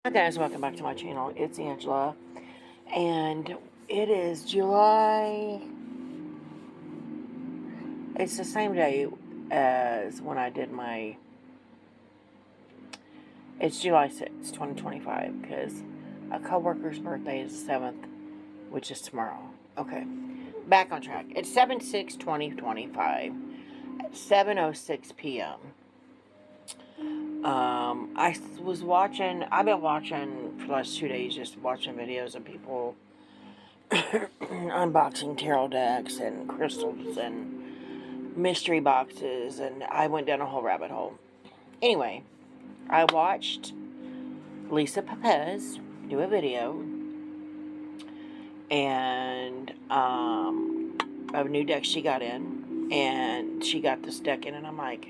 Hi guys, welcome back to my channel. It's Angela, and it is July. It's the same day as when I did my. It's July 6th, 2025, because a coworker's birthday is the 7th, which is tomorrow. Okay, back on track. It's 7/6/2025 at 7:06 p.m. I've been watching for the last 2 days, just watching videos of people unboxing tarot decks and crystals and mystery boxes, and I went down a whole rabbit hole. Anyway, I watched Lisa Pepez do a video and of a new deck she got in, and she got this deck in, and I'm like,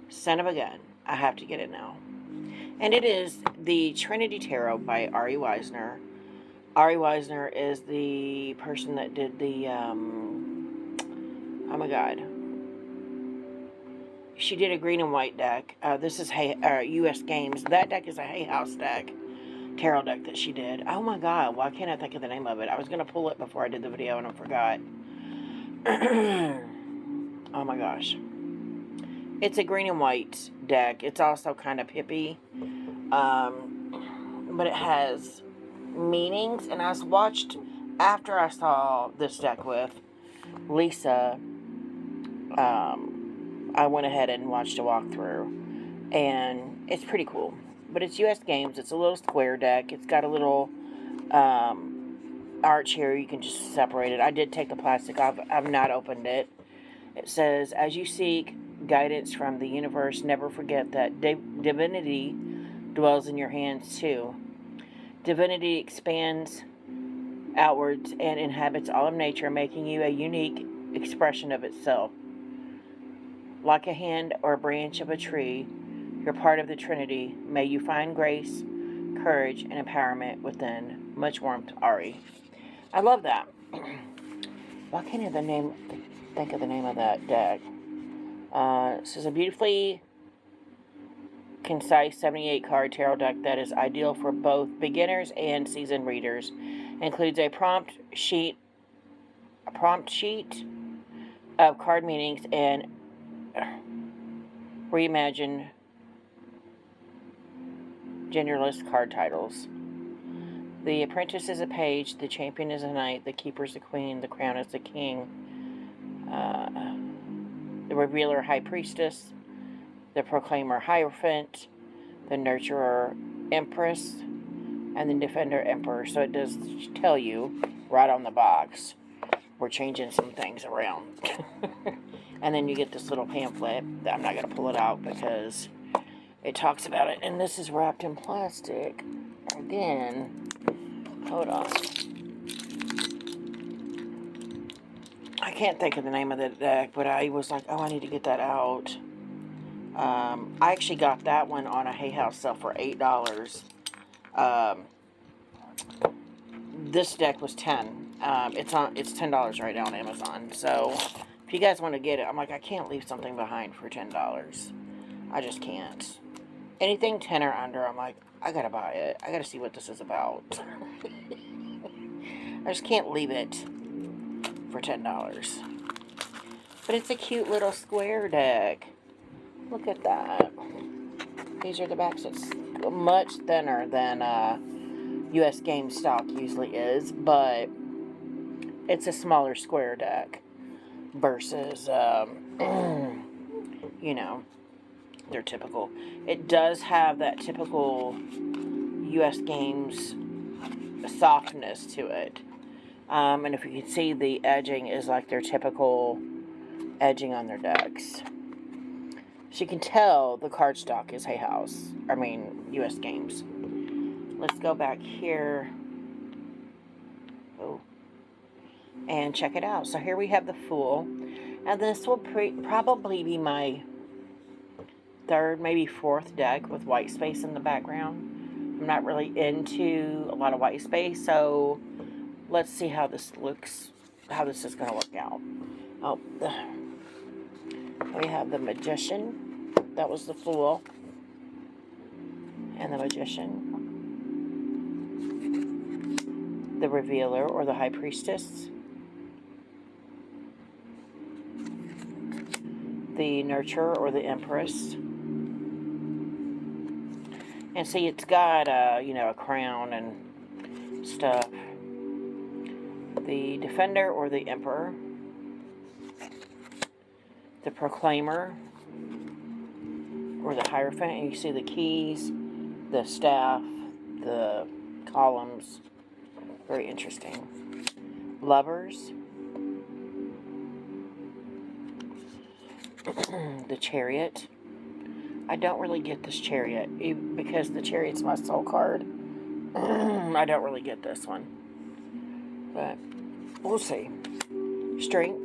son of a gun, I have to get it now. And it is the Trinity Tarot by Ari Weisner. Ari Weisner is the person that did the, oh my god. She did a green and white deck. This is U.S. Games. That deck is a Hay House deck. Tarot deck that she did. Oh my god, why can't I think of the name of it? I was going to pull it before I did the video and I forgot. Oh my gosh. It's a green and white deck. It's also kind of hippie. But it has meanings, and I watched after I saw this deck with Lisa. I went ahead and watched a walkthrough, and it's pretty cool. But it's U.S. Games. It's a little square deck. It's got a little arch here. You can just separate it. I did take the plastic off. I've not opened it. It says, as you seek guidance from the universe, never forget that divinity dwells in your hands too. Divinity expands outwards and inhabits all of nature, making you a unique expression of itself. Like a hand or a branch of a tree, you're part of the Trinity. May you find grace, courage, and empowerment within. Much warmth, Ari. I love that. Why can't I think of the name of that deck? This is a beautifully concise 78 card tarot deck that is ideal for both beginners and seasoned readers. Includes a prompt sheet of card meanings and reimagine genderless card titles. The apprentice is a page, the champion is a knight, the keeper is a queen, the crown is the king, the revealer high priestess, the proclaimer hierophant, the nurturer empress, and the defender emperor. So it does tell you right on the box. We're changing some things around. And then you get this little pamphlet that I'm not going to pull it out because it talks about it. And this is wrapped in plastic. Again, hold on. I can't think of the name of the deck, but I was like, oh, I need to get that out. I actually got that one on a Hay House sale for $8. This deck was $10. It's $10 right now on Amazon. So if you guys want to get it, I'm like, I can't leave something behind for $10. I just can't. Anything 10 or under, I'm like, I gotta buy it. I gotta see what this is about. I just can't leave it for $10. But it's a cute little square deck. Look at that. These are the backs. It's much thinner than U.S. Game stock usually is, but it's a smaller square deck versus, you know, their typical. It does have that typical U.S. Games softness to it. And if you can see, the edging is like their typical edging on their decks. So you can tell the cardstock is U.S. Games. Let's go back here. Oh. And check it out. So here we have the Fool. And this will probably be my third, maybe fourth deck with white space in the background. I'm not really into a lot of white space, so let's see how this looks, how this is going to work out. Oh, we have the Magician. That was the Fool. And the Magician. the Revealer or the High Priestess, the Nurturer or the Empress. And see, it's got a crown and stuff. The Defender or the Emperor, the Proclaimer or the Hierophant. And you see the keys, the staff, the columns. Very interesting. Lovers, the Chariot. I don't really get this Chariot because the Chariot's my soul card. I don't really get this one, but we'll see. Strength,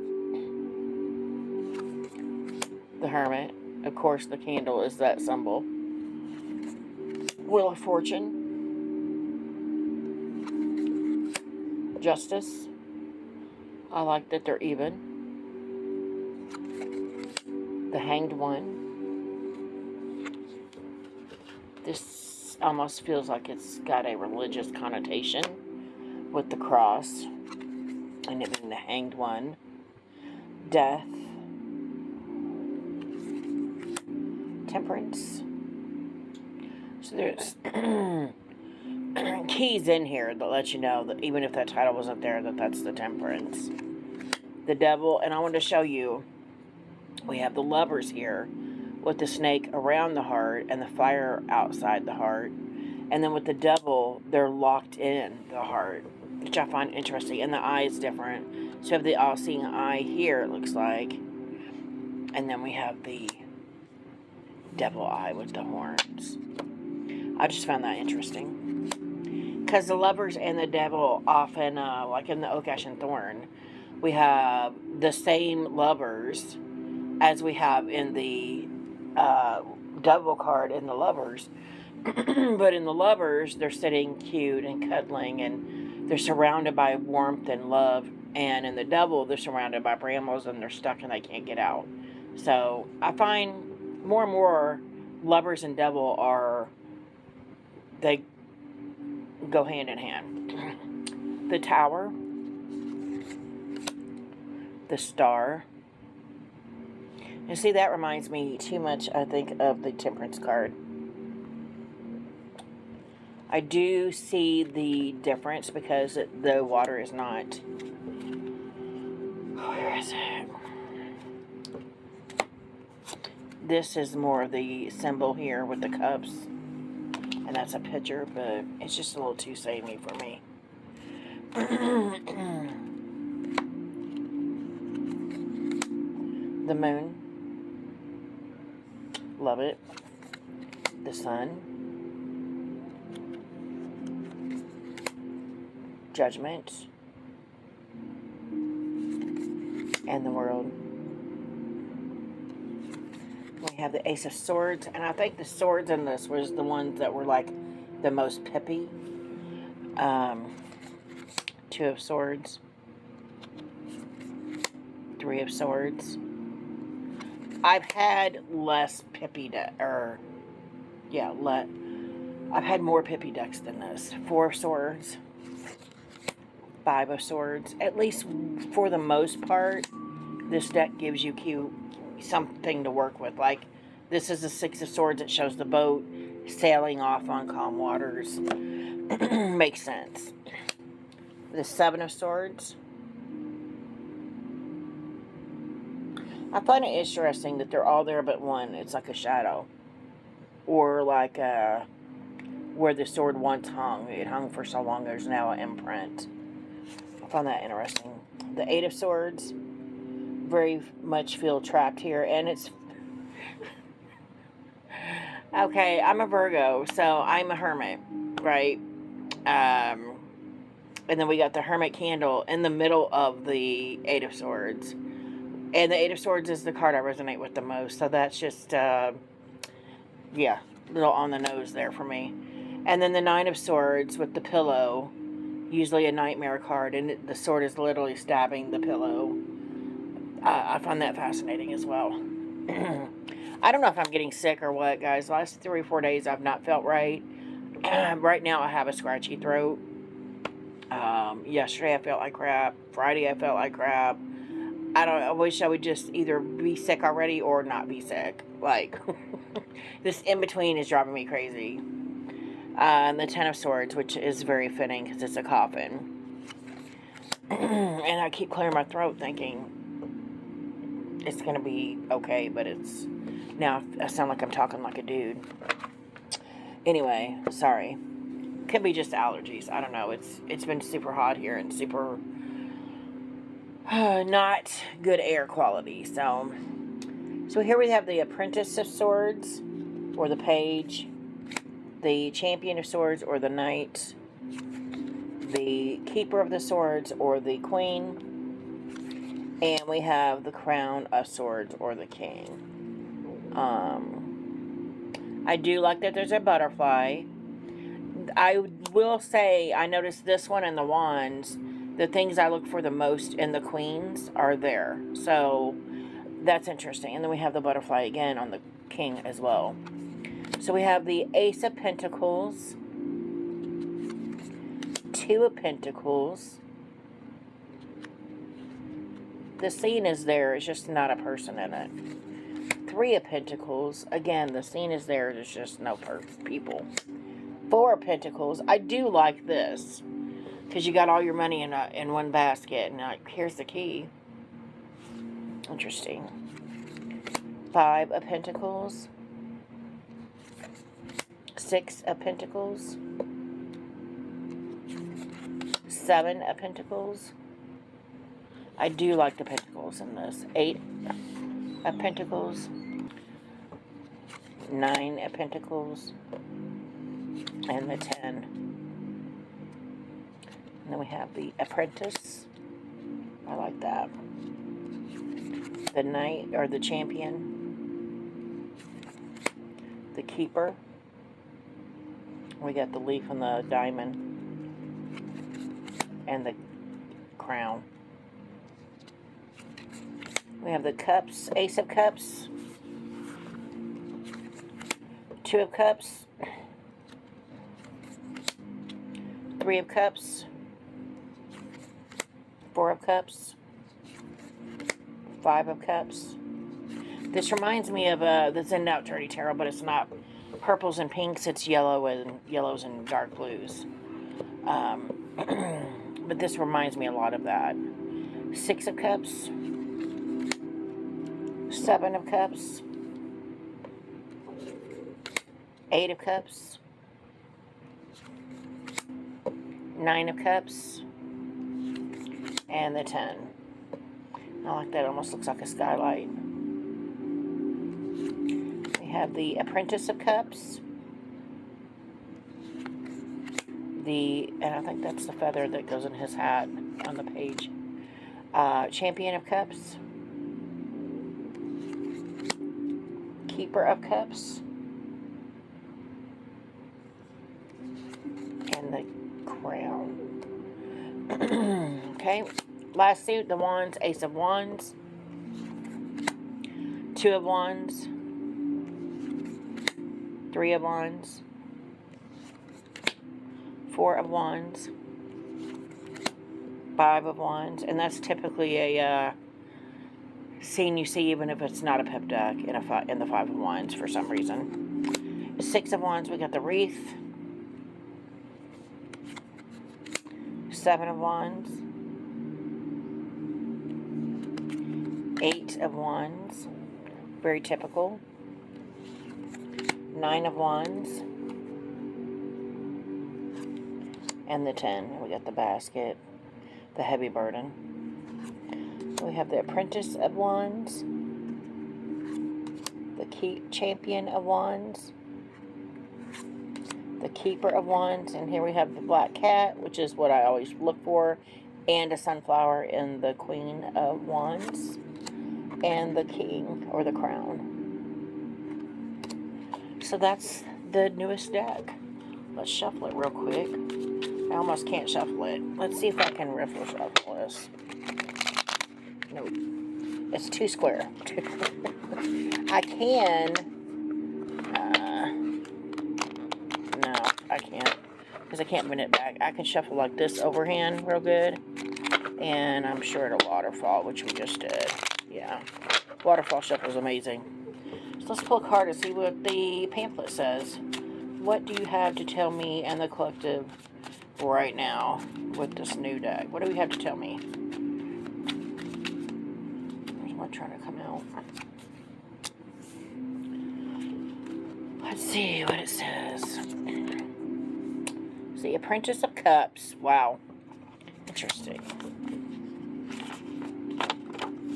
the Hermit. Of course, the candle is that symbol. Wheel of Fortune, Justice. I like that they're even. The Hanged One. This almost feels like it's got a religious connotation with the cross and it being the Hanged One. Death. Temperance. So there's keys in here that let you know that even if that title wasn't there, that's the Temperance. The Devil, and I want to show you, we have the Lovers here with the snake around the heart and the fire outside the heart. And then with the Devil, they're locked in the heart, which I find interesting. And the eye is different. So you have the all-seeing eye here, it looks like. And then we have the devil eye with the horns. I just found that interesting. Because the Lovers and the Devil often, like in the Oak, Ash, and Thorn, we have the same lovers as we have in the Devil card in the Lovers. But in the Lovers, they're sitting cute and cuddling, and they're surrounded by warmth and love. And in the Devil, they're surrounded by brambles, and they're stuck and they can't get out. So I find more and more Lovers and Devil they go hand in hand. The Tower, the Star. And see, that reminds me too much, I think, of the Temperance card. I do see the difference because the water is not... Where is it? This is more of the symbol here with the cups. And that's a picture, but it's just a little too samey for me. The Moon. Love it. The Sun. Judgment. And the World. We have the Ace of Swords, and I think the swords in this was the ones that were like the most peppy. Two of Swords. Three of Swords. I've had less pippy I've had more pippy decks than this. Four of Swords. Five of Swords. At least for the most part, this deck gives you something to work with. Like, this is a Six of Swords. It shows the boat sailing off on calm waters. Makes sense. The Seven of Swords. I find it interesting that they're all there but one. It's like a shadow. Or like where the sword once hung. It hung for so long, there's now an imprint. I find that interesting. The Eight of Swords. Very much feel trapped here. And it's... Okay, I'm a Virgo, so I'm a hermit, right? And then we got the Hermit candle in the middle of the Eight of Swords. And the Eight of Swords is the card I resonate with the most. So that's just, yeah, a little on the nose there for me. And then the Nine of Swords with the pillow. Usually a nightmare card. And the sword is literally stabbing the pillow. I find that fascinating as well. I don't know if I'm getting sick or what, guys. The last 3 or 4 days I've not felt right. Right now I have a scratchy throat. Yesterday I felt like crap. Friday I felt like crap. I wish I would just either be sick already or not be sick. Like, this in between is driving me crazy. And the Ten of Swords, which is very fitting because it's a coffin. And I keep clearing my throat thinking it's going to be okay, but it's... Now I sound like I'm talking like a dude. Anyway, sorry. Could be just allergies. I don't know. It's been super hot here and super not good air quality. So here we have the Apprentice of Swords, or the Page, the Champion of Swords, or the Knight, the Keeper of the Swords, or the Queen, and we have the Crown of Swords, or the King. I do like that there's a butterfly. I will say I noticed this one and the Wands. The things I look for the most in the Queens are there. So that's interesting. And then we have the butterfly again on the King as well. So we have the Ace of Pentacles, Two of Pentacles. The scene is there. It's just not a person in it. Three of Pentacles. Again, the scene is there. There's just no people. Four of Pentacles. I do like this because you got all your money in one basket. And here's the key. Interesting. Five of Pentacles. Six of Pentacles. Seven of Pentacles. I do like the Pentacles in this. Eight of Pentacles. Nine of Pentacles. And the 10. And then we have the Apprentice. I like that. The Knight, or the Champion. The Keeper. We got the Leaf and the Diamond. And the Crown. We have the Cups, Ace of Cups. Two of Cups. Three of Cups. Four of Cups. Five of Cups. This reminds me of the Zen Out Dirty Tarot, but it's not purples and pinks. It's yellows and dark blues. But this reminds me a lot of that. Six of Cups. Seven of Cups. Eight of Cups. Nine of Cups. And the 10. I like that. It almost looks like a skylight. We have the Apprentice of Cups. And I think that's the feather that goes in his hat on the page. Champion of Cups. Keeper of Cups. And the Crown. Okay. Last suit, the Wands, Ace of Wands. Two of Wands. Three of Wands. Four of Wands. Five of Wands. And that's typically a scene you see even if it's not a pep deck in the Five of Wands for some reason. Six of Wands, we got the Wreath. Seven of Wands. Eight of Wands. Very typical. Nine of Wands. And the 10. We got the basket. The heavy burden. We have the Apprentice of Wands. The Champion of Wands. The Keeper of Wands. And here we have the Black Cat, which is what I always look for. And a sunflower in the Queen of Wands. And the King, or the Crown. So that's the newest deck. Let's shuffle it real quick. I almost can't shuffle it. Let's see if I can riffle shuffle this. Nope. It's too square. I can. No, I can't. because I can't bend it back. I can shuffle like this overhand real good, and I'm sure it'll waterfall, which we just did. Yeah, waterfall shuffle is amazing. So let's pull a card and see what the pamphlet says. What do you have to tell me and the collective right now with this new deck? What do we have to tell me? There's one trying to come out. Let's see what it says. The Apprentice of Cups. Wow. Interesting.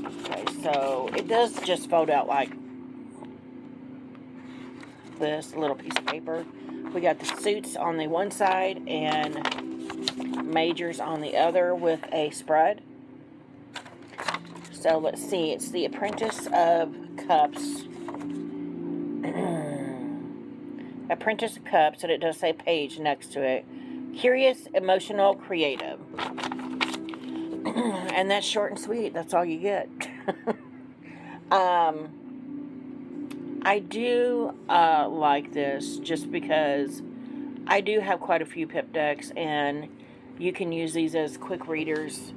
Okay, so it does just fold out like this little piece of paper. We got the suits on the one side and majors on the other with a spread. So let's see. It's the Apprentice of Cups. Apprentice of Cups, and it does say page next to it. Curious, emotional, creative. And that's short and sweet. That's all you get. I do like this just because I do have quite a few pip decks, and you can use these as quick readers.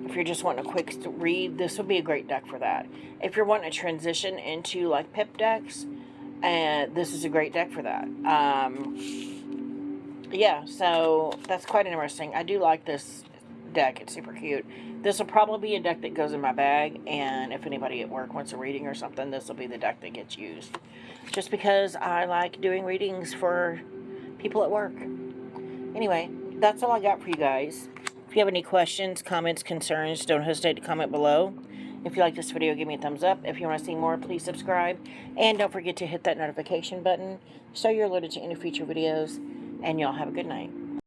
If you're just wanting a quick read, this would be a great deck for that. If you're wanting to transition into like pip decks, and this is a great deck for that. Yeah, so that's quite interesting. I do like this deck. It's super cute. This will probably be a deck that goes in my bag, and if anybody at work wants a reading or something, this will be the deck that gets used. Just because I like doing readings for people at work. Anyway, that's all I got for you guys. If you have any questions, comments, concerns, don't hesitate to comment below. If you like this video, give me a thumbs up. If you want to see more, please subscribe. And don't forget to hit that notification button so you're alerted to any future videos. And y'all have a good night.